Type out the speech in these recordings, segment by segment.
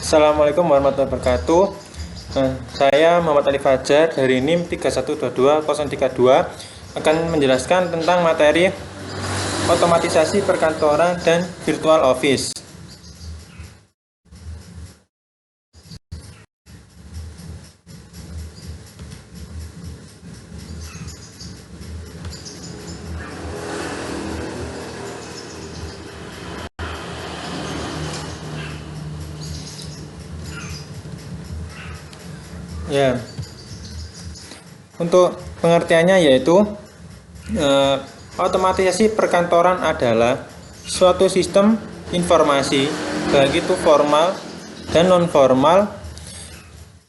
Assalamualaikum warahmatullahi wabarakatuh. Saya Muhammad Ali Fajar dari NIM 3122032 akan menjelaskan tentang materi otomatisasi perkantoran dan virtual office. Ya, untuk pengertiannya yaitu otomatisasi perkantoran adalah suatu sistem informasi baik itu formal dan non formal,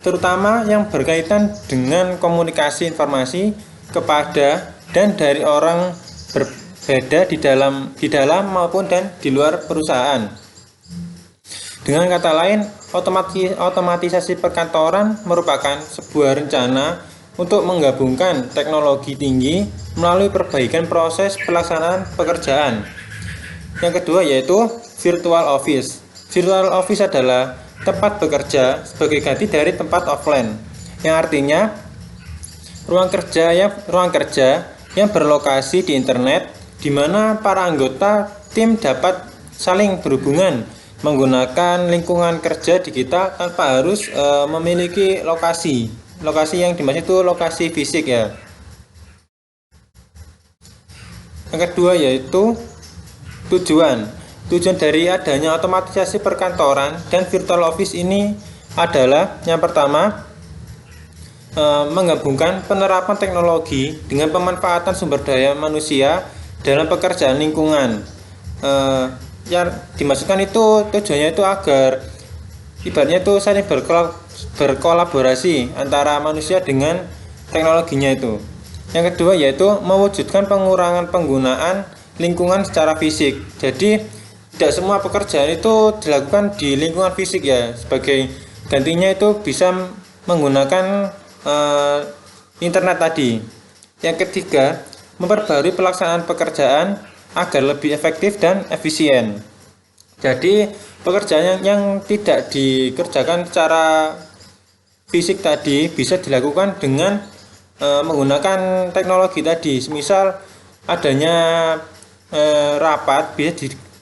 terutama yang berkaitan dengan komunikasi informasi kepada dan dari orang berbeda di dalam maupun dan di luar perusahaan. Dengan kata lain, otomatisasi perkantoran merupakan sebuah rencana untuk menggabungkan teknologi tinggi melalui perbaikan proses pelaksanaan pekerjaan. Yang kedua yaitu virtual office. Virtual office adalah tempat bekerja sebagai ganti dari tempat offline, yang artinya ruang kerja yang berlokasi di internet, di mana para anggota tim dapat saling berhubungan menggunakan lingkungan kerja digital tanpa harus memiliki lokasi. Lokasi yang dimaksud itu lokasi fisik ya. Yang kedua yaitu tujuan. Tujuan dari adanya otomatisasi perkantoran dan virtual office ini adalah yang pertama, menggabungkan penerapan teknologi dengan pemanfaatan sumber daya manusia dalam pekerjaan lingkungan. Yang dimaksudkan itu tujuannya itu agar ibaratnya itu saling berkolaborasi antara manusia dengan teknologinya itu. Yang kedua yaitu mewujudkan pengurangan penggunaan lingkungan secara fisik. Jadi tidak semua pekerjaan itu dilakukan di lingkungan fisik ya. Sebagai gantinya itu bisa menggunakan internet tadi. Yang ketiga, memperbarui pelaksanaan pekerjaan agar lebih efektif dan efisien. Jadi pekerjaan yang tidak dikerjakan secara fisik tadi bisa dilakukan dengan menggunakan teknologi tadi. Misal adanya rapat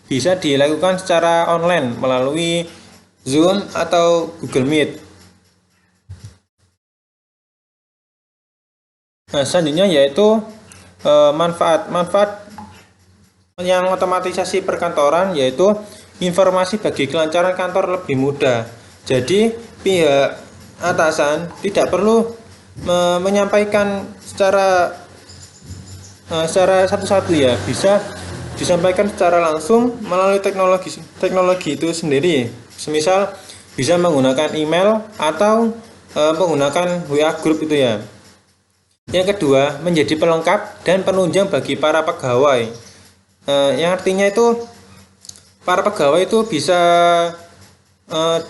bisa dilakukan secara online melalui Zoom atau Google Meet. Nah, selanjutnya yaitu manfaat yang otomatisasi perkantoran yaitu informasi bagi kelancaran kantor lebih mudah. Jadi pihak atasan tidak perlu menyampaikan secara satu-satu ya, bisa disampaikan secara langsung melalui teknologi itu sendiri. Semisal bisa menggunakan email atau menggunakan WA group itu ya. Yang kedua, menjadi pelengkap dan penunjang bagi para pegawai. Yang artinya itu para pegawai itu bisa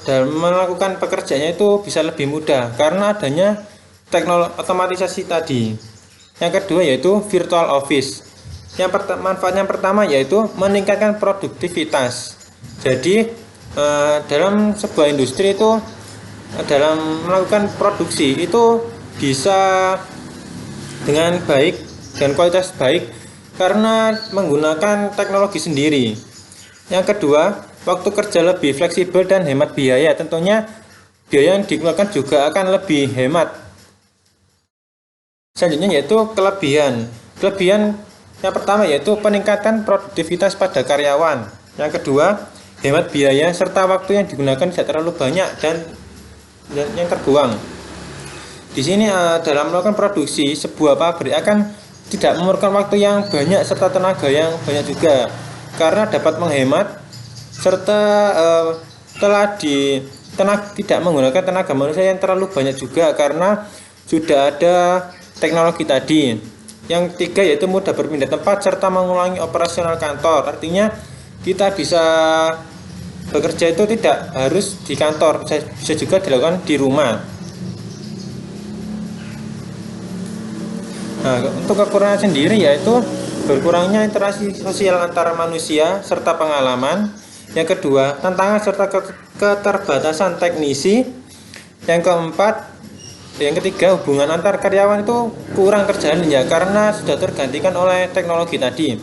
dalam melakukan pekerjaannya itu bisa lebih mudah karena adanya teknologi otomatisasi tadi. Yang kedua yaitu virtual office. Manfaat yang pertama yaitu meningkatkan produktivitas. Jadi dalam sebuah industri itu dalam melakukan produksi itu bisa dengan baik dan kualitas baik karena menggunakan teknologi sendiri. Yang kedua, waktu kerja lebih fleksibel dan hemat biaya. Tentunya biaya yang dikeluarkan juga akan lebih hemat. Selanjutnya yaitu kelebihan. Kelebihan yang pertama yaitu peningkatan produktivitas pada karyawan. Yang kedua, hemat biaya serta waktu yang digunakan tidak terlalu banyak dan yang terbuang. Di sini dalam melakukan produksi, sebuah pabrik akan tidak memerlukan waktu yang banyak serta tenaga yang banyak juga karena dapat menghemat serta tidak menggunakan tenaga manusia yang terlalu banyak juga karena sudah ada teknologi tadi. Yang ketiga yaitu mudah berpindah tempat serta mengulangi operasional kantor. Artinya kita bisa bekerja itu tidak harus di kantor, bisa juga dilakukan di rumah. Nah, untuk kekurangan sendiri yaitu berkurangnya interaksi sosial antara manusia serta pengalaman Yang kedua, tantangan serta keterbatasan teknisi. Yang keempat, yang ketiga, hubungan antar karyawan itu kurang terjalin ya, karena sudah tergantikan oleh teknologi tadi.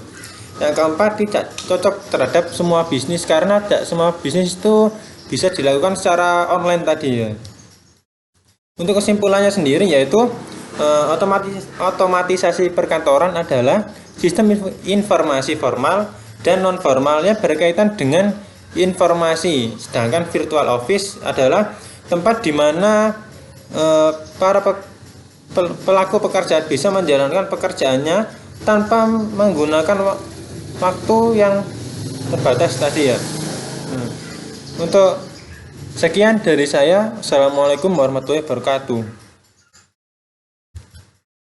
Yang keempat, tidak cocok terhadap semua bisnis, karena tidak semua bisnis itu bisa dilakukan secara online tadi ya. Untuk kesimpulannya sendiri yaitu otomatisasi perkantoran adalah sistem informasi formal dan non formalnya berkaitan dengan informasi, sedangkan virtual office adalah tempat di mana para pelaku pekerjaan bisa menjalankan pekerjaannya tanpa menggunakan waktu yang terbatas tadi ya. Untuk sekian dari saya. Assalamualaikum warahmatullahi wabarakatuh.